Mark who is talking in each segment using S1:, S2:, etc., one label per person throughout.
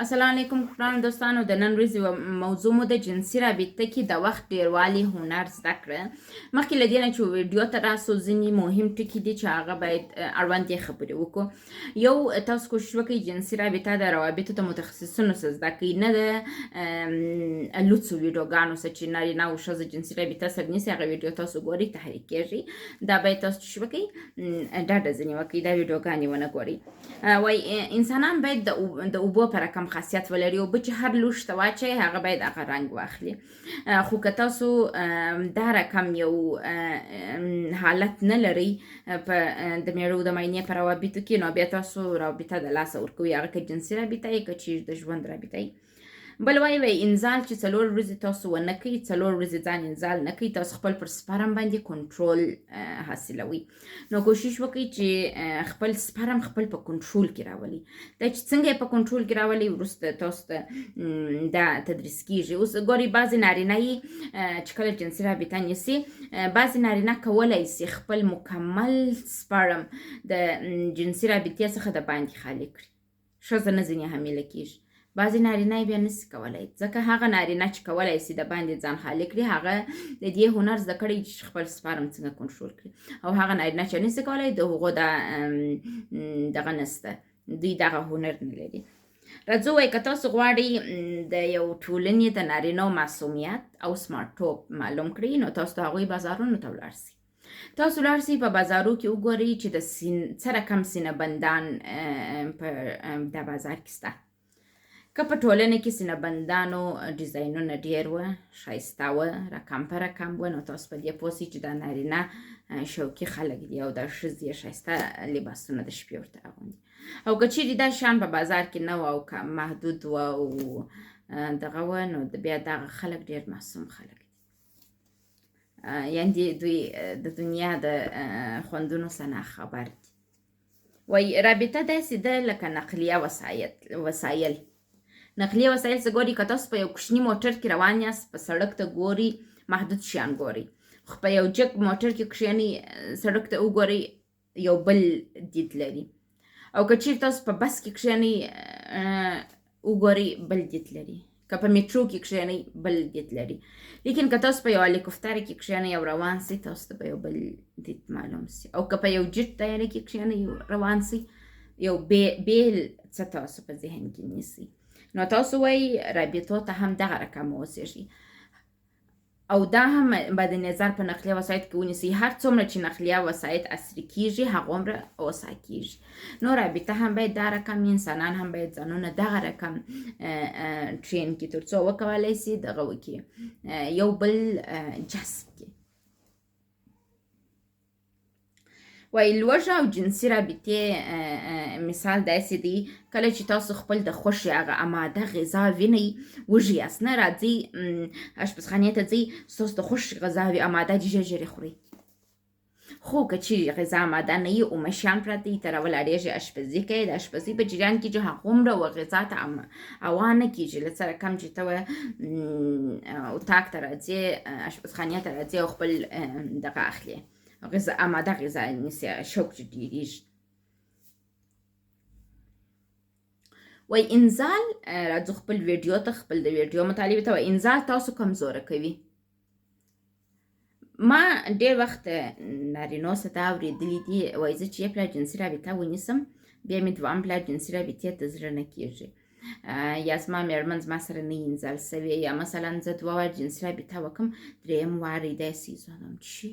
S1: السلام علیکم ګرانو دوستانو د نن ورځې موضوع مو د جنسي رابطه کې د وخت ډیروالي هنر زده کړه. مخکې له دې نه چې ویډیو ته راسو ځینې مهم ټکي دي چې هغه باید اړوند یې خبرې وکړو. یو تاسو کوشش وکړئ جنسي رابطه د روابطو د متخصصینو څخه زده کړئ، نه د لوڅو ویډیوګانو څخه چې نارینه او ښځه جنسي رابطه سره نیسي. هغه ویډیو تاسو ګورئ تحریک کیږي، دا باید تاسو کوشش وکړئ ډاډه ځینې وکړئ دا ویډیوګانې ونه ګورئ. وایي انسانان باید د اوبو په رقم خاصیت ولري. اوبه چې هر لوښ ته واچوئ هغه باید هغه رنګ واخلي. خو که تاسو دا رقم یو حالت نه لرئ په د میړه د ماینې په روابطو کې، نو بیا تاسو رابطه د لاسه ورکوئ، هغه که جنسي رابطه یې که چیرې د ژوند رابطه یې. بل وایي انزال چې 4 ورځې تاسو ونه کوئ، 4 ورځې ځان انزال نه کوئ، تاسو خپل پر سپرم باندې کنټرول حاصلوئ. نو کوشش وکړئ چې خپل سپرم خپل په کنټرول کې راولئ. دا چې څنګه یې په کنټرول کې راولئ وروسته تاسو ته دا تدریس کیږي. اوس ګورئ بعضې نارینه یې چې کله جنسي رابطه نیسي، بعضې نارینه کولی سي خپل مکمل سپرم د جنسي رابطې څخه د باندې خالي کړي. ښځه نه ځینې حامله کیږي. بعضې نارینه یې بیا نسي کولی، ځکه هغه نارینه چې کولی سي د باندې ځان خالي کړي هغه د دې هنر زده کړی چې خپل سپرم څنګه کنټرول کړي، او هغه نارینه چې نسي کولی د هغو دغه نسته، دوی دغه هنر نه لري. راځو وایي که تاسو غواړئ د یو ټولنې د نارینهو معصومیت او سمارټوب معلوم کړئ، نو تاسو د هغوی بازارونو ته ولاړ سئ. تاسو ولاړ سئ په بازارو کې وګورئ چې د څه رقم سینه بندان په دا بازار کې شته. که په ټولنه کې سینه بندانو ډیزاینونه ډېر وه، ښایسته وه، رقم په رقم وه، نو تاسو په دې پوه سئ چې دا نارینه شوقي خلک دي او دا ښځې یې ښایسته لباسونه د شپې ورته اغوندي. او که چیرې دا شیان په بازار کې نه وه او محدود وه او دغه وه، نو بیا دغه خلک ډېر معصوم خلک دي، یعنې دوی د دنیا د خوندونو څخه ناخبر دي. وایي رابطه داسې ده لکه نقلیه وسایل. نقلیه وسایل څه ګوري؟ که تاسو په یو کوچني موټر کې روان یاست، په سړک ته ګورئ محدود شیان ګورئ، خو په یو جګ موټر کې کښېنئ سړک ته وګورئ یو بل دید لري. او که چیرې تاسو په بس کې کښېنئ وګورئ بل دید لري، که په میټرو کې کښېنئ بل دید لري. لیکن که تاسو په یو هلیکوپټر کې کښېنئ او روان سئ تاسو ته به یو بل دید معلوم سي. او که په یو جیټ طیاره کې کښېنئ روان سئ یو بیل څه تاسو په ذهن کې نیسئ. نو تاسو وایي رابطو ته هم دغه رقم اوسېږي، او دا هم باید نظر په نقلیه وسایط کې ونیسئ. هر څومره چې نقلیه وسایط عصري کیږي هغومره اوسه کیږي. نو رابطه هم باید دا رقم، انسانان هم باید ځانونه دغه رقم ټرین کړي تر څو وکولی سي دغه وکړي، یو بل جذب کړي. وایي لوږه او جنسي رابطې مثال داسې دی کله چې تاسو خپل د خوښې هغه اماده غذا وینئ، وږي یاست، نه راځئ اشپزخانې ته ځئ ستاسو د خوښې غذاوې اماده دي ژر ژر یې خورئ. خو که چیرې غذا اماده نه وي، اومه شیان پراته دي، ته راولاړېږئ اشپزي کوئ، د اشپزۍ په جریان کې چې هغومره غذا ته هوا نه کېږي، له څه رقم چې ته اتاق ته راځې اشپزخانې ته راځې او خپل دغه اخلې اماده غذا نیسي، شوق چې ډېرېږي. وایي انزال، راځو خپل ویډیو ته، خپل د ویډیو مطالبې ته. وایي انزال تاسو کمزوره کوي. ما ډېر وخت نارینو څخه دا اورېدلي دي، وایي زه چې یو پلار جنسي رابطه ونیسم بیا مې دویم پلار جنسي رابطې ته زړه نه کېږي، یا زما مېرمن زما سره نه انزال سوې، یا مثلا زه 2 واره جنسي رابطه وکړم 3یم واره یې داسې زه وایم چې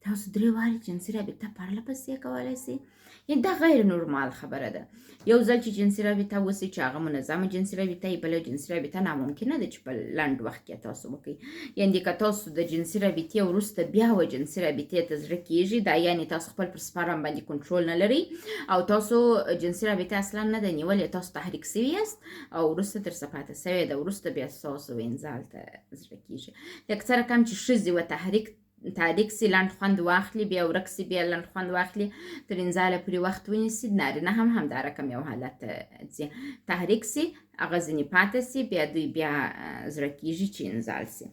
S1: تاسو 3 وارې جنسي رابطه پرله پسې کولی سئ؟ یعنې دا غیر نورمال خبره ده. یو ځل چې جنسي رابطه وسي چې هغه منظمه جنسي رابطه وي، بله جنسي رابطه ناممکنه ده چې په لنډ وخت کې تاسو وکړئ. یعنې که تاسو د جنسي رابطې وروسته بیا جنسي رابطې ته زړه کېږي، دا یعنې تاسو خپل پر سپرم باندې کنټرول نه لرئ او تاسو جنسي رابطه اصلا نه ده نیولې، تاسو تحریک سوي یاست او وروسته درڅه پاته سوې ده، وروسته بیا ستاسو انزال ته زړه کېږي. لکه څه رقم چې ښځې تحریک سي، لنډ خوند واخلي، بیا ورک سي، بیا لنډ خوند واخلي، تر انزاله پورې وخت ونیسي. نارینه هم همدا رقم یو حالت ته ځي، تحریک سي، هغه ځینې پاته سي، بیا دوی بیا زړه کېږي چې انزال سي.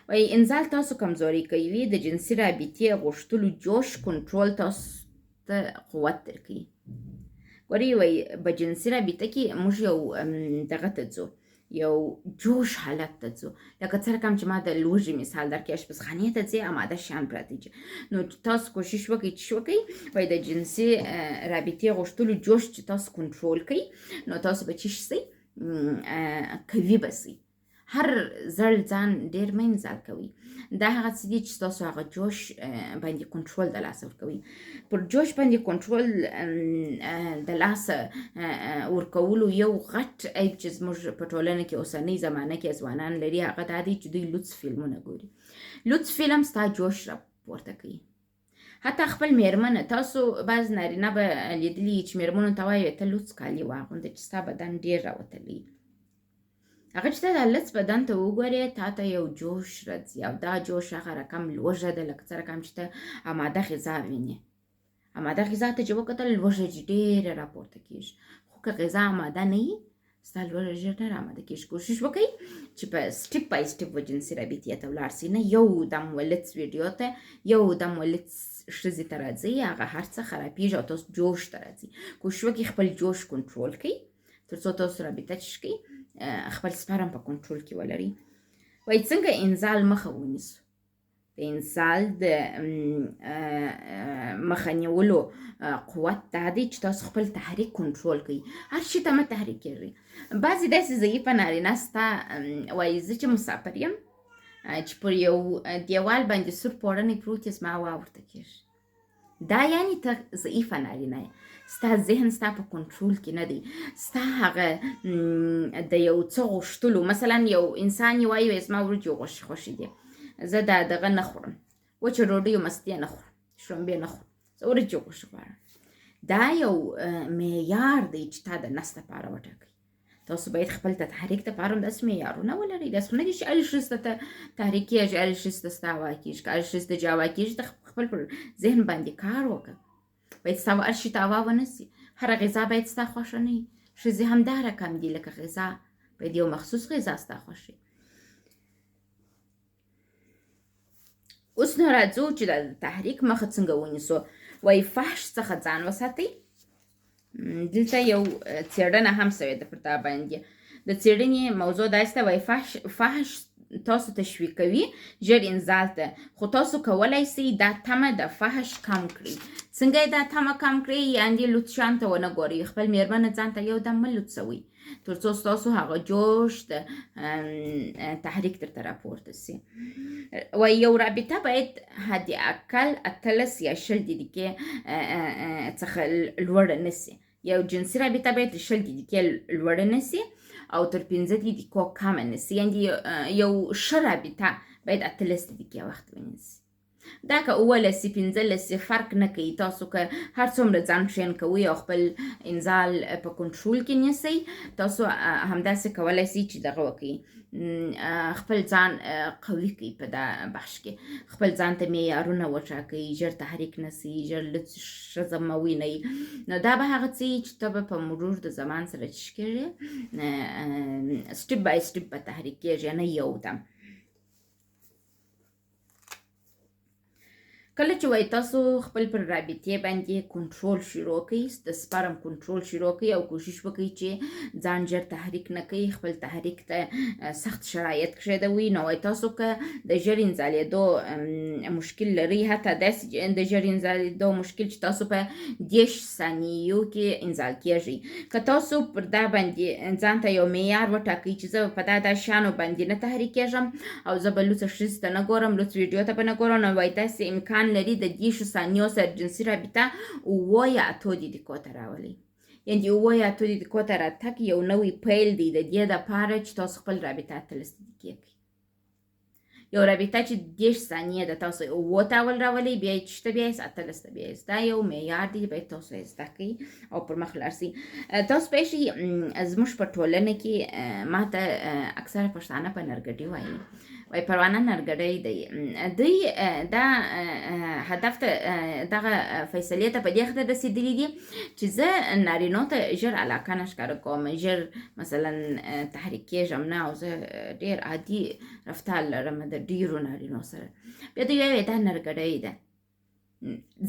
S1: وایي انزال تاسو کمزوري کوي، د جنسي رابطې غوښتلو جوش کنټرول تاسو ته قوت درکوي. ګورې وایي په جنسي رابطه کې موږ یو دغه ته ځو، یو جوش حالت ته ځو. لکه څه رقم چې ما د لوږې مثال درکړی، اشپزخانې ته ځې اماده شیان پراته دي، نو تاسو کوشش وکړئ چې څه وکړئ، وایي د جنسي رابطې غوښتلو جوش چې تاسو کنټرول کړئ، نو تاسو به څه شئ، قوي به شئ. هر ځل ځان ډېر مه انزال کوئ. دا هغه څه دي چې تاسو هغه جوش باندې کنټرول د لاسه ورکوئ. پر جوش باندې کنټرول د لاسه ورکولو یو غټ عیب چې زموږ په ټولنه کې اوسنۍ زمانه کې ځوانان لري، هغه دا دی چې دوی لوڅ فلمونه ګوري. لوڅ فلم ستا جوش راپورته کوي. حتی خپل میرمنه، تاسو بعض نارینه به لیدلي چې میرمنو ته وایي ته لوڅ کالي واغونده چې ستا بدن ډېر راوتلی. هغه چې ته د لڅ بدن ته وګورې، تا ته یو جوش راځي، او دا جوش هغه رقم لوږه ده، لکه څه رقم چې ته اماده غذا وینې. اماده غذا ته چې وکتل، لوږه چې ډېره راپورته کېږي. خو که غذا اماده نه وي، ستا لوږه ژر نه راماده کېږي. کوشش وکړئ چې په سټپ بای سټپ و جنسي رابطې ته ولاړ سئ، نه یو دم ولڅ ویډیو ته، یو دم ولڅ ښځې ته راځئ، هغه هر څه خرابېږي او تاسو جوش ته راځئ. کوشش وکړئ خپل جوش کنټرول کړئ، تر څو تاسو رابطه چې کړئ خپل سپرم په کنټرول کې ولرئ. وایي څنګه انزال مخه ونیسو. د انزال د مخه نیولو قوت دا دی چې تاسو خپل تحریک کنټرول کړئ. هر شي ته مه تحریک کېږئ. بعضې داسې ضعیفه نارینه سته، وایي زه چې مسافر یم، چې پر یو دیوال باندې سور پوړنی پروت یې، زما هوا ورته کېږي. دا یعنې ته ضعیفه نارینه یې. ستا ذهن ستا په کنټرول کې نه دی. ستا هغه د یو څه غوښتلو، مثلا یو انسان یې وایي زما وریجې غوښې خوښې دي، زه دا دغه نه خورم، وچه ډوډۍ او مستې نه خورم، شړومبې نه خورم، زه وریجې غوښې غواړم. دا یو معیار دی چې تا د نس دپاره وټاکئ. تاسو باید خپل ته تحریک دپاره هم داسې معیارونه ولرئ. داسې خو نه دي چې هرې ښځې ته تحریک کېږي، هرې ښځې ته ستا هوا کېږي. که هرې ښځې ته چې هوا کېږي، ته خپل پر ذهن باندې کار وکړه. باید ستا هر شي ته هوا ونه سي. هره غذا باید ستا خوښه نه وي. ښځې هم دا رقم دي، لکه غذا باید یو مخصوص غذا ستا خوښ وي. اوس نو راځو چې د تحریک مخه څنګه ونیسو. وایي فحش څخه ځان وساتئ. دلته یو څېړنه هم سوې ده پر دا باندې. د څېړنې موضوع داسې ده، وایي فحش تاسو تشویقوي ژر انزال ته، خو تاسو کولی شئ دا تمه د فحش کم کړئ. څنګه یې دا تمه کم کړئ؟ یعنې لوڅ شیانو ته ونه ګورئ. خپل میرمنه ځان ته یو دم مه لوڅوئ، تر څو ستاسو هغه جوش د تحریک درته راپورته سي. وایي یو رابطه باید حد اقل 18 یا 20 دقیقې څخه لوړه نه سي. یو جنسي رابطه باید 20 دقیقې لوړه نه سي او تر 15 دقیقو کمه نه سي. یعنې یو ښه رابطه باید 18 دقیقې وخت ونیسي. دا که 18 15 فرق نه کوي. تاسو که هر څومره ځان ټرین کوئ او خپل انزال په کنټرول کې نیسئ، تاسو همداسې کولی شئ چې دغه وکړئ، خپل ځان قوي کړئ په دا بخش کې. خپل ځان ته معیارونه وټاکئ، ژر تحریک نه سئ، ژر لڅ ښځه مه وینئ. نو دا به هغه څه چې ته به په مرور د زمان سره چې کېږي، سټپ بای سټپ به تحریک کېږي، نه یو دم. کله چې وایي تاسو خپل پر رابطې باندې کنټرول شروع کړئ، د سپرم کنټرول شروع کړئ او کوشش وکړئ چې ځان ژر تحریک نه کوئ، خپل تحریک ته سخت شرایط کښېږدوئ. نو وایي تاسو که د ژر انزالېدو مشکل لرئ، حتی داسې د ژر انزالېدو مشکل چې تاسو په 10 ثانیو کې انزال کېږئ، که تاسو پر دا باندې ځان ته یو معیار وټاکئ چې زه په دا شیانو باندې نه تحریک کېږم او زه به لوڅه ښځې ته نه ګورم، لوڅ ویډیو ته به نه ګورم، نو وایي داسې امکان لري د 10 ثانیو سره جنسي رابطه 7 یا 8 دقیقو ته راولئ. یعنې 7 یا 8 دقیقو ته راتګ یو نوی پیل دی د دې دپاره چې تاسو خپل رابطه 18 دقیقې کړئ. یو رابطه چې 10 ثانیې ده، تاسو 7 ته اول راولئ، بیا یې چشته، بیا یې 18 ته بیا یې. دا یو معیار دی، باید تاسو یې زده کړئ او پر مخ لاړ سئ. تاسو پوهېږئ زموږ په ټولنه کې ما ته اکثره پښتانه په نرګډي وایي. وایي پروانه نرګډی دی. دوی دا هدف ته دغه فیصلې ته په دې خاطر رسېدلي دي چې زه نارینو ته ژر علاقه نه ښکاره کوم، ژر مثلا تحریک کېږم نه، او زه ډېر عادي رفتار لرم د ډېرو نارینو سره. بیا دوی وایي دا نرګډی ده.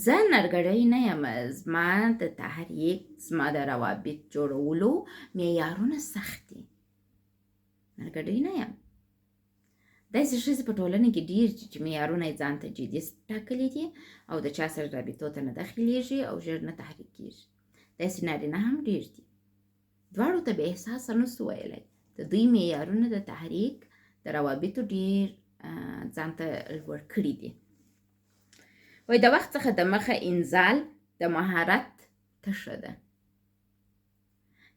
S1: زه نرګړی نه یم، زما د تحریک، زما د روابط جوړولو معیارونه سخت دي. نرګړی نه یم. داسې ښځې په ټولنه کې ډېر دي چې معیارونه یې ځان ته جدي ټاکلي دي او د چا سره رابطو ته نه داخلېږي او ژر نه تحریک کېږي. داسې نارینه هم ډېر دي. دواړو ته بې احساسه نسو ویلی. د دوی معیارونه د تحریک د روابطو ډېر ځان ته لوړ کړي دي. وایي د وخت څخه د مخه انزال د مهارت تشه ده.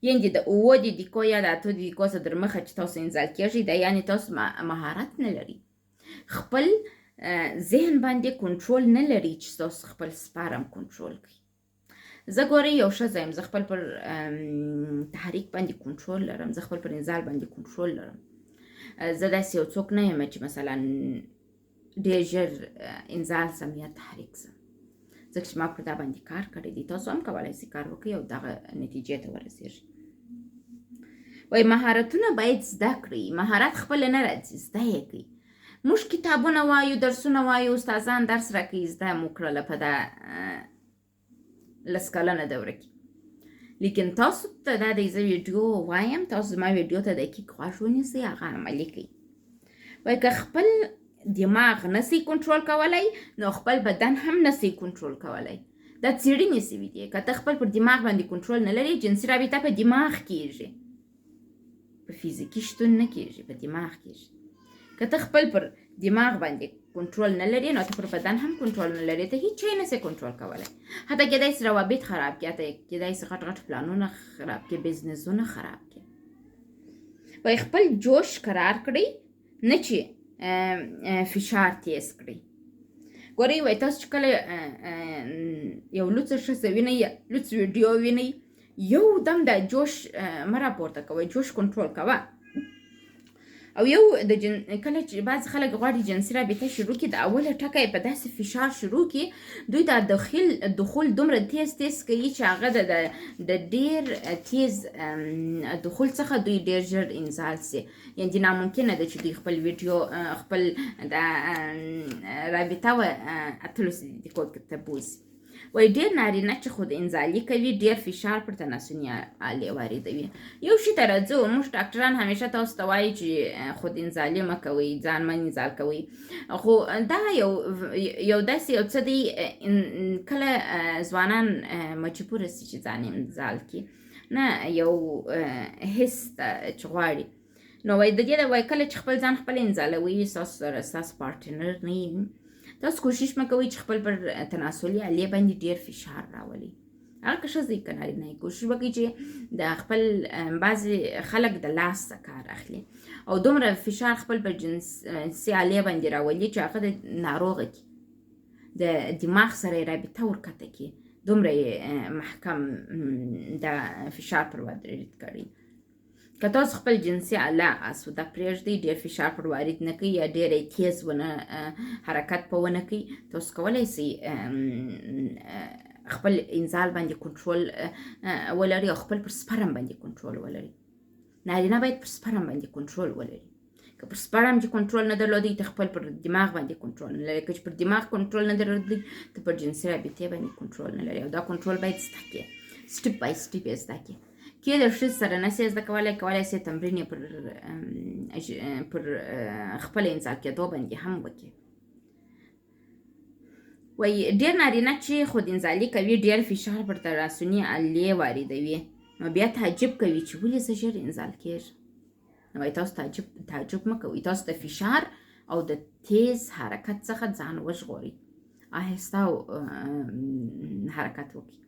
S1: یعنې د 7 دقیقو یا د 8 دقیقو څخه در مخه چې تاسو انزال کېږئ دا یعنې تاسو مهارت نه لري. خپل ذهن باندې کنټرول نه لري چې تاسو خپل سپارم کنټرول کړئ. زه ګورئ یو ښځه یم، زه خپل پر تحریک باندې کنټرول لرم، زه خپل پر انزال باندې کنټرول لرم. زه داسې یو څوک نه یم چې مثلا ډېر ژر انزال سم یا تحریک سم، ځکه چې ما پر دا باندې کار کړی دی. تاسو هم کولی شئ کار وکړئ او دغه نتیجې ته ورسېږئ. وایي مهارتونه باید زده کړئ. مهارت خپله نه راځي، زده یې کړئ. موږ کتابونه وایو، درسونه وایو، استادان درس راکوي، زده مو کړله په دا 10 کلنه دوره کې. لیکن تاسو ته دا دی زه ویډیو وایم، تاسو زما ویډیو ته دقیق غوږ ونیسئ، هغه عملي کړئ. وایي که خپل دماغ نسی کنټرول کولی نو خپل بدن هم نسی کنټرول کولی. دا څېړنې سوي دي. که ته خپل پر دماغ باندې کنټرول نه لري، جنسي رابطه په دماغ کېږي، په فزیکي شتون نه کېږي، په دماغ کېږي. که ته خپل پر دماغ باندې کنټرول نه لري نو ته پر بدن هم کنټرول نه لري، ته هیڅ شی نسی کنټرول کولی. حتی کېدای شي روابط خراب کړي، حتی کېدای شي غټ غټ پلانونه خراب کړي، بزنسونه خراب کړي. وایي خپل جوش قرار کړئ، نه چې فشار تیز کړئ. ګورئ وایي تاسو چې کله یو لوڅه ښځه وینئ یا لوڅ ویډیو وینئ، یو دم دا جوش مه راپورته کوئ، جوش کنټرول کوه. او یو کله چې بعض خلک غواړي جنسي رابطه شروع کړي، د اوله ټکه یې په داسې فشار شروع کړي، دوی دا دخول دومره تیز کوي چې هغه د ډېر تیز دخول څخه دوی ډېر ژر انزال سي. یعنې ناممکنه ده چې دوی خپل ویډیو خپل د رابطه و 8 دقیقو ته بوځي. وایي ډېر نارینه چې خود انزالي کوي ډېر فشار پر تناسلي آلې واردوي. یو شي ته راځو، موږ ډاکټران همیشه تاسو ته وایي چې خود انزالي مه کوئ، ځان مه انزال کوئ. خو دا یو داسې یو څه دی، کله ځوانان مجبوره سي چې ځان انزال کړي، نه یو حس چې غواړي. نو وایي د دې وایي کله چې خپل ځان خپل انزالوي، ستاسو سره ستاسو پارټنر نه وي، تاسو کوشش مه کوئ چې خپل پر تناسلي آلې باندې ډېر فشار راولئ. هغه که ښځه وي که نارینه وي، کوشش وکړئ چې د خپل بعضې خلک د لاس څخه کار اخلي او دومره فشار خپل پر جنسي آلې باندې راولي چې هغه د ناروغه کړي، د دماغ سره یې رابطه ورکته کړي، دومره یې محکم د فشار پر وارد کړي. که تاسو خپل جنسي آله آسوده پرېږدئ، ډېر فشار پر وارد نه کوئ یا ډېر تیز ونه حرکت په ونه کوئ، تاسو کولی شئ خپل انزال باندې کنټرول ولري او خپل پر سپرم باندې کنټرول ولري. نارینه باید پر سپرم باندې کنټرول ولري. که پر سپرم چې کنټرول نه درلودئ، ته خپل پر دماغ باندې کنټرول نه لري. که چې پر دماغ کنټرول نه درلودئ، ته پر جنسي رابطې باندې کنټرول نه لري. او دا کنټرول باید زده کړې، سټپ بای سټپ یې زده کړې. کې د ښځې سره نسې زده کولی شي تمرین یې پر خپل انزال کېدو باندې هم وکړي. وایي ډېر نارینه چې خود انزالي کوي ډېر فشار پر تناسلي آلې واردوي، نو بیا تعجب کوي چې ولې زه ژر انزال کېږم. نو وایي تاسو تعجب مه کوئ، تاسو د فشار او د تیز حرکت څخه ځان وژغورئ، آهسته حرکت وکړئ،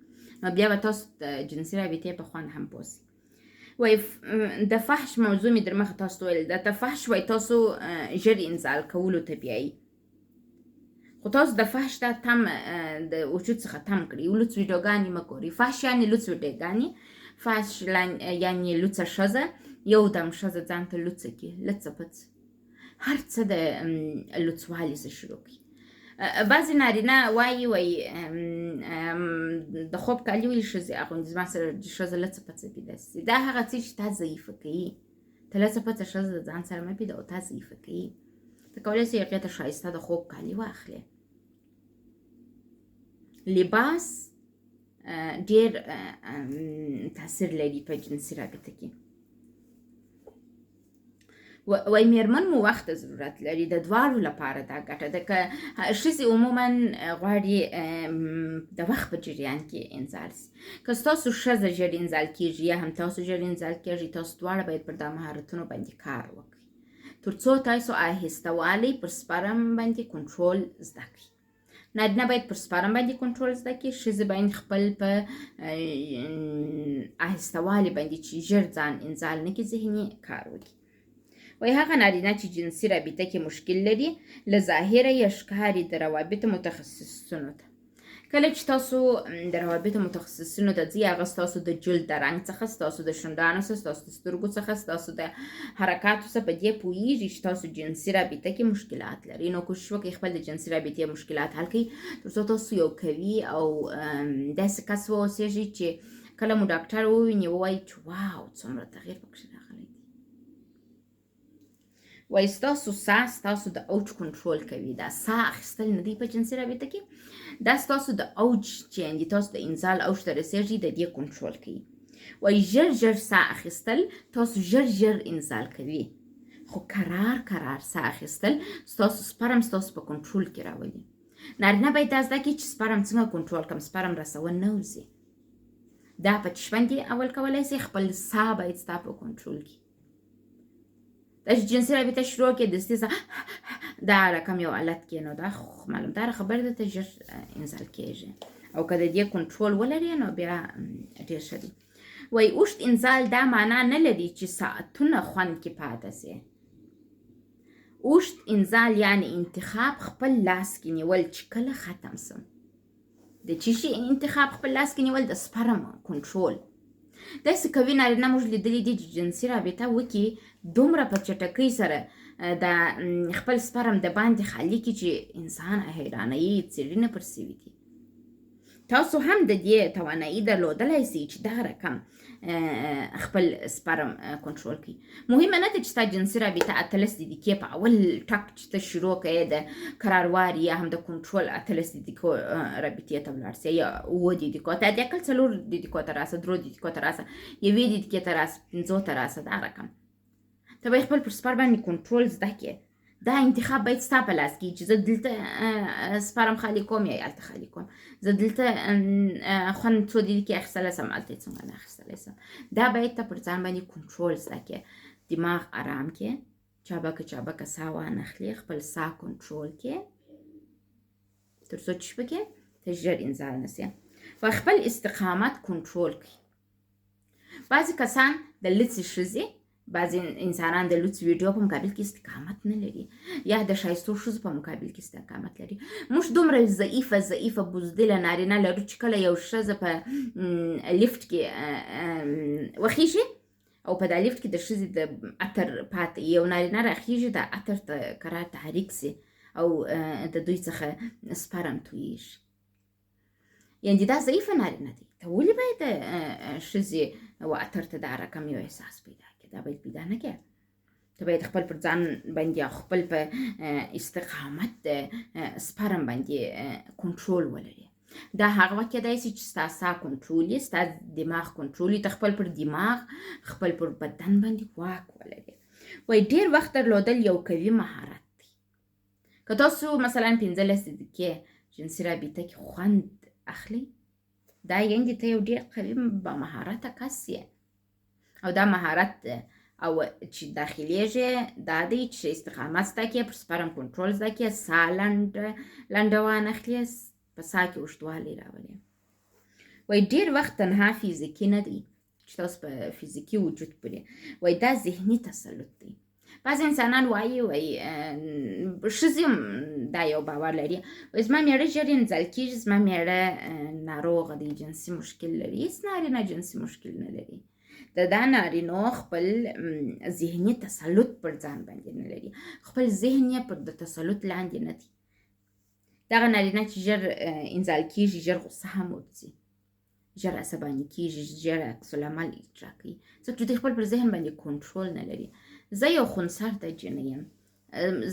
S1: نو بیا به تاسو د جنسي رابطې په خوند هم پوه شئ. وایي د فحش موضوع مې در مخه تاسو ته ویل، د فحش وایي تاسو ژر انزال کولو ته بیایي، خو تاسو د فحش دا تم د وجود څخه تم کړئ. لوڅ ویډیوګانې مه ګورئ. فحش یعنې لوڅ ویډیوګانې، فحش یعنې لوڅه ښځه، یو دم ښځه ځان ته لوڅه کړي، لڅه پڅه، هر څه د لوڅوالي څخه شروع کړي. بعضې نارینه وایي د خوب کالي ولې ښځې اغوندي، زما سره ښځه لڅه پڅه پیدا شي. دا هغه څه چې تا ضعیفه کوي. ته لڅه پڅه ښځه د ځان سره مه پیدا او تا ضعیفه کوي. ته کولی شې هغې ته ښایسته د خوب کالي واخلې. لباس ډیر تاثیر لري په جنسي رابطه کې. وای میرمن مو وخت ضرورت لري د دواړو لپاره دا ګټه ده که ښځې عموما غواړي د وخت په جریان کې انزال سي. که ستاسو ښځه ژر انزال کیږي یا هم تاسو ژر انزال کیږي، تاسو دواړه باید پر دا مهارتونو باندې کار وکړئ تر څو تاسو آهسته والی پر سپرم باندې کنټرول زده کړئ. نارینه باید پر سپرم باندې کنټرول زده کړي، ښځې باید خپل په آهسته والي باندې چې ژر ځان انزال نه کړي ذهني کار وکړي. وای هغه نارینه چې جنسي رابطه کې مشکل لري له ظاهره یې ښکاري د روابطو متخصصینو ته. کله چې تاسو د روابطو متخصصینو ته ځئ، هغه ستاسو د جلد د رنګ څخه، ستاسو د شونډانو څخه، ستاسو د سترګو څخه، ستاسو د حرکاتو څخه په دې پوهېږي چې تاسو جنسي رابطه کې مشکلات لري. نو کوشش وکړئ خپل د جنسي رابطې مشکلات حل کړئ تر څو تاسو یو قوي او داسې کس واوسېږئ چې کله مو ډاکټر وویني ووایي چې واو څومره تغییر پکښې راغلی دی. وای ستاسو ساه ستاسو د اوج کنټرول کوي. دا ساه اخیستل نه دی په جنسي رابطه کې، دا ستاسو د اوج چې یعنې تاسو د انزال اوج ته رسېږئ د دې کنټرول کوي. وای ژر ژر ساه اخیستل تاسو ژر ژر انزال کوي، خو کرار ساه اخیستل ستاسو سپرم ستاسو په کنټرول کې راولي. نارینه باید دا زده کړي چې سپرم څنګه کنټرول کړم، سپرم رسول نه وځي. دا په چشم باندې اول کولی سي، خپل ساه باید ستا په کنټرول کې. دا چې جنسي رابطه شروع کړې دستي دا رقم یو حالت کې نو دا معلومداره خبره ده ته ژر انزال کېږي، او که د دې کنټرول ولري نو بیا ډېر ښه دی. وای اوږد انزال دا معنا نه لري چې ساعتونه خوند کې پاته سي. اوږد انزال یعنې انتخاب خپل لاس کې نیول چې کله ختم سم. د چی شي انتخاب خپل لاس کې نیول د سپرم کنټرول. داسې کوي نارینه موږ لیدلي دي چې جنسي رابطه وکړي دومره په چټکۍ سره د خپل سپرم د باندې خالي کړي چې انسان حیرانوي څېړنې پر سوي دي. تاسو هم د دې توانایي درلودلی سئ چې دغه رقم خپل سپرم کنټرول کړي. مهمه نه ده چې ستا جنسي رابطه 18 دقیقې په اول ټک چې ته شروع کوې د قرارواري یا هم د کنټرول 18 دقیقو رابطې ته ولاړ سې، یا 7 دقیقو ته، حداقل 4 دقیقو ته راسه، 3 دقیقو ته راسه، 1 دقیقې ته راسه، 5 ته راسه. دا رقم ته باید خپل پر سپر باندې کنټرول زده کړې. دا انتخاب باید ستا په لاس کې چې زه دلته سپرم خالي کوم یا هلته خالي کوم، زه دلته خوند څو دقیقې اخیستلی سم، هلته یې څنګه نه اخیستلی سم. دا باید ته پر ځان باندې کنټرول زده کړې. دماغ ارام کې چابکه ساه وانخلي، خپل ساه کنټرول کې تر څو چې شپه ته ژر انزال نه سي. و خپل استقامت کنټرول کړي. بعضې کسان د لڅې ښځې، بعضې انسانان د لوڅ ویډیو په مقابل کې استقامت نه لري، یا د ښایستو ښځو په مقابل کې استقامت لري. موږ دومره ضعیفه بزدله نارینه لرو چې کله یو ښځه په لیفټ کې وخیږي او په دا لیفټ کې د ښځې د عطر پاتې یو نارینه راخیږي، د عطر ته کرار تحریک سي او د دوی څخه سپرم تویږي. یعنې دا ضعیفه نارینه دی. ته ولې باید ښځې و عطر ته دا رقم یو احساس پیدا کړي؟ دا باید پیدا نه کړي. ته باید خپل پر ځان باندې خپل په استقامت د سپرم باندې کنټرول ولري. دا هغه وخت کېدای سي چې ستا ساه کنټرول یې، ستا دماغ کنټرول یې، ته خپل پر دماغ خپل پر بدن باندې واک ولري. وایي ډېر وخت درلودل یو قوي مهارت دی. که تاسو مثلا 15 دقیقې جنسي رابطه کې خوند اخلي، دا یعنې ته یو ډېر قوي با مهارته کس یې. او دا مهارت او چې داخلیږي دا دی چې استقامت زده کړې، پر سپرم کنټرول زده کړې، ساه لنډه وانخلې، په ساه کې اوږدوالی راولي. وایي ډېر وخت تنها فزیکي نه دی چې تاسو په فزیکي وجود پورې، وایي دا ذهني تسلط دی. بعضې انسانان وایي ښځې هم دا یو باور لري، وایي زما میړه ژر انزال کېږي، زما میړه ناروغه دی، جنسي مشکل لري. هېڅ نارینه جنسي مشکل نه لري. دا نارینو خپل ذهني تسلط پر ځان باندې نه لري، خپل ذهن یې پر د تسلط لاندې نه دی. دغه نارینه چې ژر انزال کېږي، ژر غصه هم ورځي، ژر عصباني کېږي، ژر عکس العمل اجرا کوي، ځکه چې دوی خپل پر ذهن باندې کنټرول نه لري. زه یو خونسرده جینۍ یم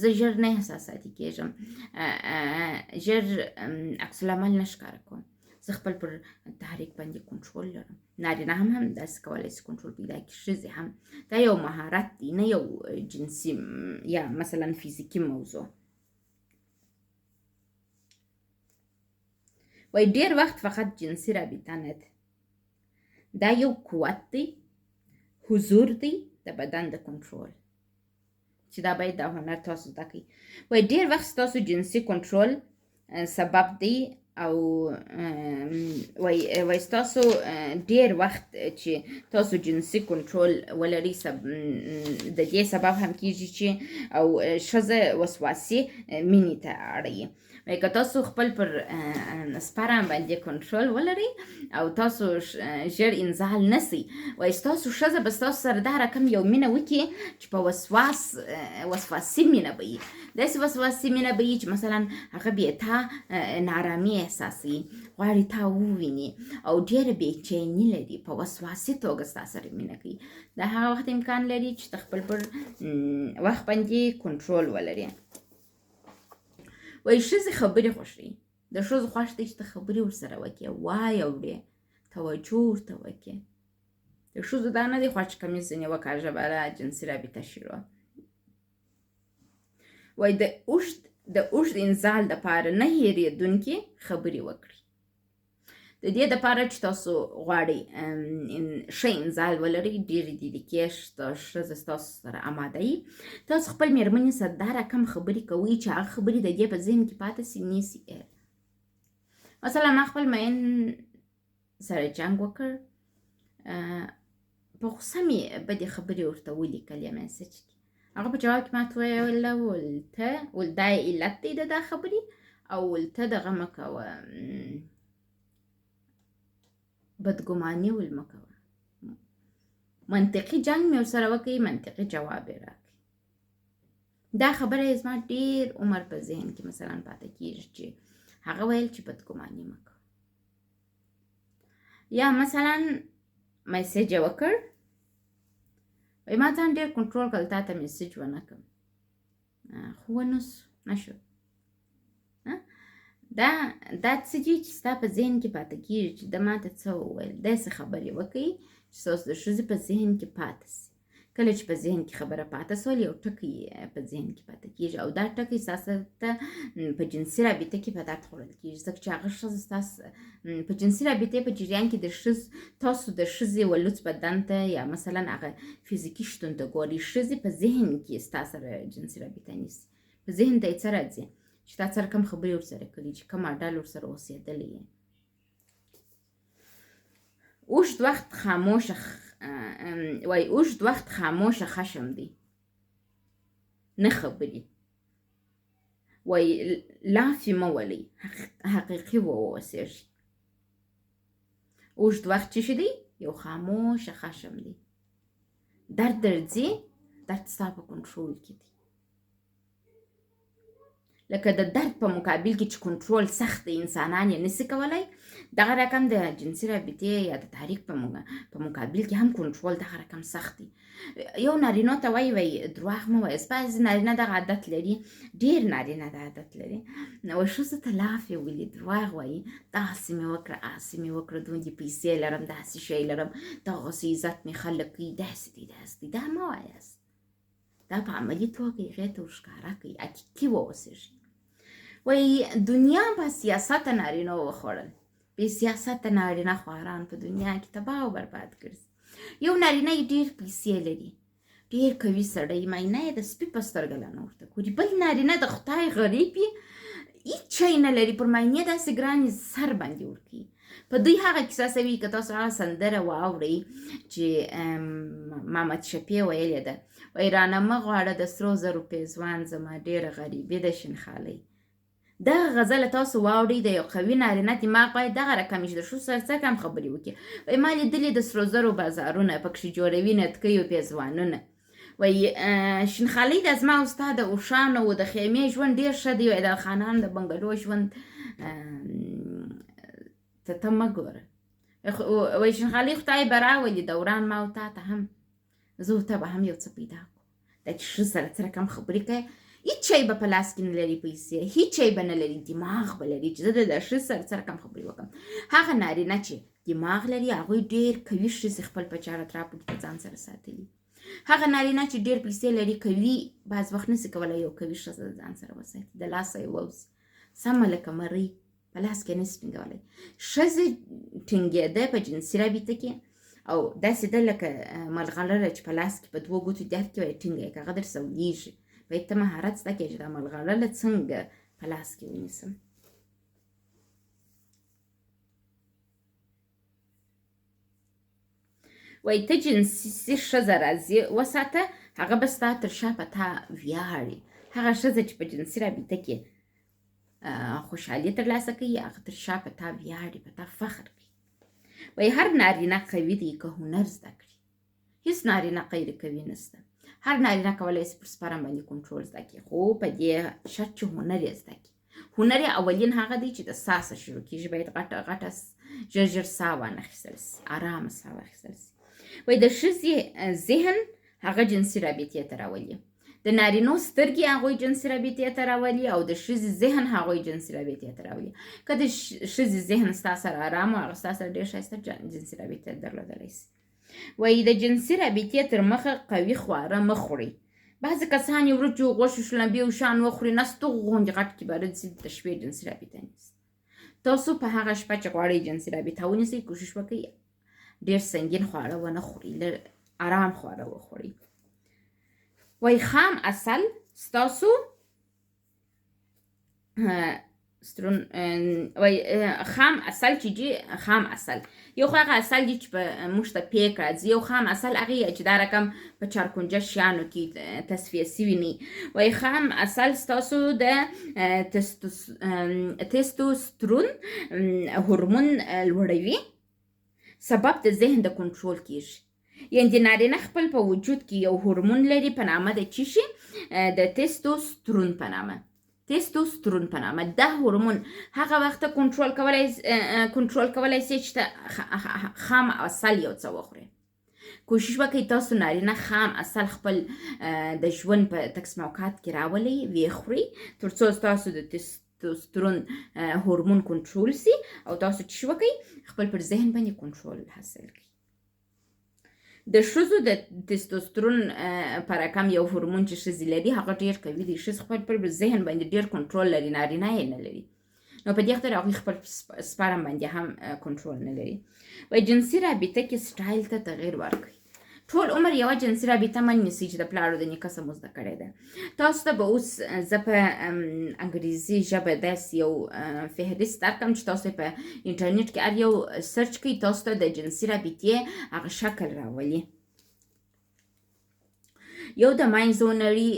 S1: زه ژر نه احساساتي کېږم، ژر عکس العمل نه ښکاره کوم، زه خپل پر تحریک باندې کنټرول لرم. نارینه هم داسې کولی شي کنټرول پیدا کړي، ښځې هم. دا یو مهارت دی، نه یو جنسي یا مثلا فیزیکي موضوع. وای ډېر وخت فقط جنسي رابطه نه ده، دا یو قوت دی، حضور دی د بدن د کنټرول، چې دا باید دا هنر تاسو زده کړئ. وای ډېر وخت ستاسو جنسي کنټرول سبب دی، او وای ستاسو ډېر وخت چې تاسو جنسي کنټرول ولرئ د دې سبب هم کېږي چې او ښځه وسواسې مینې ته اړوي. وای که تاسو خپل پر سپرم باندې کنټرول ولرئ او تاسو ژر انزال نسئ، وای ستاسو ښځه به ستاسو سره دا رقم یو مینه وکړي چې په وسواسي مینه به وي، داسې وسواسي مینه به وي چې مثلا هغه بې تا نارامي احساسوي، غواړي تا وویني او ډېره بېچیني لري، په وسواسي توګه ستا سره مینه کوي. دا هغه وخت امکان لري چې ته خپل پر وخت باندې کنټرول ولري. وای ښځې خبرې خوښوي، د ښځو خوښ دی چې ته خبرې ورسره وکړې، وایې اورې، توجه ورته وکړې. د ښځو دا نه دی خوښ چې کمیس ځینې وکاږه بله جنسي رابطه شروع. وای د اوږد انزال دپاره نه هېرېدونکې خبرې وکړئ. د دې دپاره چې تاسو غواړئ ښه انزال ولرئ، ډېرې دقیقې ښځه ستاسو سره اماده وي، تاسو خپل مېرمنې سره دا رقم خبرې کوئ چې هغه خبرې د دې په ذهن کې پاتې سي، نیسي. مثلا ما خپل مین سره جنګ وکړ، په غوسه مې بدې خبرې ورته ولیکلې میسج کې، هغه په جواب کې ماته ویله ول دا علت دی د دا خبرې، او ولته دغه مه کوه، بدګماني ول مه کوه. منطقي جنګ مې ورسره وکړي، منطقي جواب یې راکړي. دا خبره یې زما ډېر عمر په ذهن کې مثلا پاته کېږي چې هغه ویل چې بدګماني مه کوه. یا مثلا میسج یې وکړ، وایي ما ځان ډېر کنټرول کړل تا ته میسج ونه کړم، خو نه شو. دا څه دي چې ستا په ذهن کې پاته کېږي چې ده ما ته څه وویل. داسې خبرې وکړئ چې ستاسو د ښځې په ذهن کې پاته سي. کله چې په ذهن کې خبره پاته سول، یو ټکی په ذهن کې پاته کېږي، او دا ټکی ستاسو ته په جنسي رابطه کې په درد خوړل کېږي، ځکه چې هغه ښځه ستاسو په جنسي رابطې په جریان کې تاسو د ښځې ولوڅ بدن ته یا مثلا هغه فزیکي شتون ته ګورئ. ښځې په ذهن کې ستا سره جنسي رابطه نیسي، په ذهن ته یې څه راځي چې تا سره کوم خبرې ورسره کړي، چې کوم اډل ورسره اوسېدلی یې. اوږد وخت خاموشه خشم دی، نه خبرې. وای لافې مه ولئ، حقیقي واوسېږئ. اوږد وخت چې دی یو خاموشه خشم دی، درد درځي، درد ستا په کنټرول کې دی. لکه د درد په مقابل کې چې کنټرول سخت دی، انسانان یې نسي کولی، دغه رقم د جنسي رابطې یا د تحریک په مقابل کې هم کنټرول دغه رقم سخت دی. یو نارینه ته وایي دروغ مه وایاست، بعضې نارینه دغه عادت لري، ډېر نارینه دا عادت لري، ښځو ته لافې ولي، دروغ وایي، داسې مې وکړه، هسې مې وکړه، دومره پیسې لرم، داسې شی لرم، دغسې عزت مې خلک کوي، داسې دی داسې دی. دا مه وایاست، دا په عملي توګه هغې ته ورښکاره کوي، حقیقي واوسېږي. وایي دنیا په سیاست نارینه وخوړل، بې سیاسته نارینه خواران په دنیا کې تباه او برباد ګرځي. یو نارینه یې ډېر پیسې لري، ډېر قوي سړی، معاینه یې د سپي په سترګه لا نه ورته ګوري. بل نارینه د خدای غریب یې، هېڅ شی نه لري، پر معاینې داسې ګران یې سر باندې ورکوي. په دوی هغه کیسه سوي، که تاسو هغه سندره واورئ چې محمد شفیع ویلې ده، وایي رانه مه غواړه د سرو زرو پیزوان، زما ډېره غریبي د شینخالۍ. دغه غزله تاسو واورئ، د یو قوي نارینه دماغ باید دغه رقم وي چې د ښځو سره څه کم خبرې وکړي. وایي ما لیدلي د سرو زرو بازارونه، پکښې جوړوي نتکۍ او پیزوانونه. وایي شینخالۍ دا زما او ستا د اوښانو او د خیمې ژوند ډېر ښه دی، وایي د خانانو د بنګلو ژوند ته مه ګوره. وایي شینخالۍ خدای به راولي دوران ما او تا ته هم، زه او ته به هم یو څه پیدا کړو. دا چې ښځو سره څه رقم خبرې کوي، هیڅ شی به په لاس کې نه لري پیسې، هیڅ شی به نه لري، دماغ به لري. چې زه د ښځې سره کم خبرې وکړم. هغه نارینه چې دماغ لري هغوی ډېر قوي ښځې خپل په چاره تراپو کې په ځان سره ساتلي. هغه نارینه چې ډېر پیسې لري قوي بعض وخت نشي کولی یو قوي ښځه د ځان سره وساتي، د لاسه یې ووځي سمه لکه مرۍ په لاس کې نشي ټینګولی. ښځې ټینګېده په جنسي رابطه کې او داسې ده لکه ملغلره چې په لاس کې په دوو ګوتو دې کې وایي ټینګه یې که هغه در سولېږي. باید ته مهارت زده کړې چې دا ملغلره څنګه په لاس کې ونیسم. وایي ته جنسي ښځه راځي وساته، هغه به ستا تر شا په تا ویاړي. هغه ښځه چې په جنسي رابطه کې خوشحالي ترلاسه کوي هغه تر شا په تا ویاړي، په تا فخر کوي. وایي هر نارینه قوي دی که هنر زده کړي. هیڅ نارینه غیر قوي نشته. هر نارینه کولی شي پر سپرم باندې کنټرول زده کړي، خو په دې شرط چې هنر یې زده کړي. هنر یې اولین هغه دی چې د ساه څخه شروع کېږي. باید غټه غټه ژر ژر ساه وانخیستل شي، ارامه ساه واخیستل شي. وایي د ښځې ذهن هغه جنسي رابطې ته راولي، د نارینو سترګې هغوی جنسي رابطې ته راولي او د ښځې ذهن هغوی جنسي رابطې ته راولي. که د ښځې ذهن ستا سره ارام او هغه ستا سره ډېر ښایسته جنسي رابطې درلودلی شي. وایي د جنسي رابطې تر مخه قوي خواړه مه خورئ. بعضې کسان یې وریجو، غوښې، شلومبې او شیان وخوري، نستوغ غوندې غټ کبارت شي، د شپې جنسي رابطه نیسي. تاسو په هغه شپه چې غواړئ جنسي رابطه ونیسئ کوشش وکړئ ډېر سنګین خواړه ونه خورئ، ارام خواړه وخورئ. وایي خام اصل ستاسو وایي خام اصل چې دي، خام اصل یو خو هغه اصل دي چې په موږ ته پیک راځي، یو خام اصل هغه چې دا رقم په چارکونجه شیانو کې تصفیه سوي نه. وایي خام اصل ستاسو د تستوسترون هورمون لوړوي، سبب د ذهن د کنټرول کېږي. یعنې د نارینه خپل په وجود کې یو هورمون لري په نامه د څه شي؟ د تستوسترون په نامه. تستوسترون په نامه دا هورمون هغه وخت کنټرول کولی شي چې خام اصل یو څه وخوري. کوشش وکړئ تاسو نارینه خام اصل خپل د ژوند په تکس موقعات کې راولئ، ویې خورئ تر څو ستاسو د تستوسترون هورمون کنټرول شي او تاسو څه وکړئ خپل پر ذهن باندې کنټرول حاصل کړئ. د ښځو د تستوسترون په رقم یو هورمون چې ښځې لري هغه ډېر قوي دی. ښځې خپل پر ذهن باندې ډېر کنټرول لري، نارینه یې نه لري. نو په دې خاطر هغوی خپل سپرم باندې هم کنټرول نه لري. وایي جنسي رابطه کې سټایل ته تغیر ورکړئ. ټول عمر یوه جنسي رابطه مه نیسئ چې د پلارو د نیکه څه مو زده کړې ده. تاسو ته به اوس زه په انګریزي ژبه داسې یو فهرست درکړم چې تاسو په انټرنیټ کې هر یو سرچ کړئ، تاسو ته د جنسي رابطې هغه شکل راولي. یو د مایزونري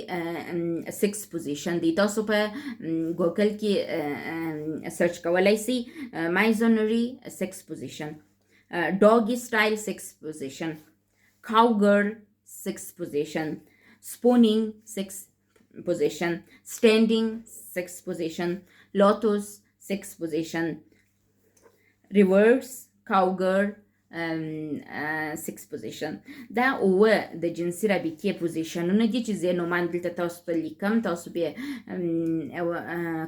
S1: سکس پوزیشن دی. تاسو په ګوګل کې سرچ کولی شئ مایزونري سکس پوزیشن، ډاګي سټایل سکس پوزیشن، cowgirl six position, spooning six position, standing six position, lotus six position, reverse cowgirl six position. دا اوه د جنسي رابطې پوزیشنونه دي چې زه نومان دلته تاسو ته لیکم. تاسو بیا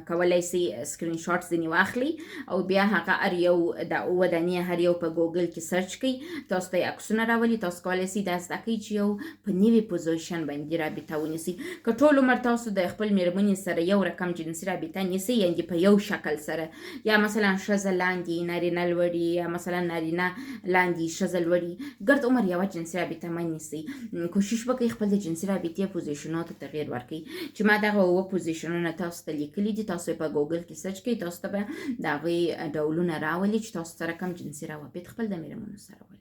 S1: کولی شئ سکرین شاټ ځینې واخلئ او بیا هغه هر یو د اوه دانې هر یو په ګوګل کې سرچ کړئ، تاسو ته یې عکسونه راولي. تاسو کولی شئ دا زده کړئ چې یو په نوي پوزیشن باندې رابطه ونیسئ. که ټول عمر تاسو د خپل مېرمنې سره یو رقم جنسي رابطه نیسئ، یعنې په یو شکل سره، یا مثلا ښځه لاندې نارینه لوړي، یا مثلا نارینه لاندې ښځه لوړي، ګرد عمر یوه جنسي رابطه مه نیسئ. کوشش وکړئ خپل د جنسي رابطې پوزیشنونو ته تغیر ورکړئ چې ما دغه اوه پوزیشنونه تاسو ته لیکلي دي. تاسو یې په ګوګل کې سرچ کړئ، تاسو ته به د هغوی ډولونه راولي چې تاسو سره کوم جنسي روابط خپل د مېرمنو سره ولري.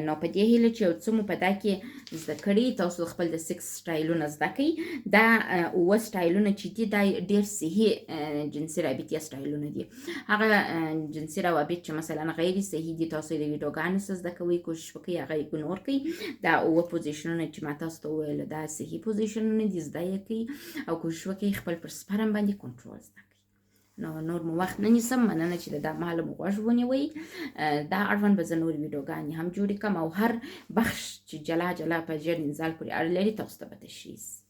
S1: نو په دې هیله چې یو څه مو په دا کې زده کړي، تاسو خپل د سکس سټایلونه زده کړئ. دا اوه سټایلونه چې دي دا ډېر صحي جنسي رابطې سټایلونه دي. هغه جنسي روابط چې مثلا غیر صحي دي تاسو یې د ویډیوګانو څخه زده کوئ، کوشش وکړئ هغه اګنور کړئ. دا اوه پوزیشنونه چې ما تاسو ته وویل دا صحي پوزیشنونه دي، زده یې کړئ او کوشش وکړئ خپل پر سپرم باندې کنټرول زده کړئ. نو نور مو وخت نه نیسم، مننه چې د دا مهاله مو غوږ ونیوئ. دا اړوند به زه نورې ویډیوګانې هم جوړې کړم او هر بخش چې جلا جلا په ژېر انزال پورې اړه لري تاسو ته به تشریح شي.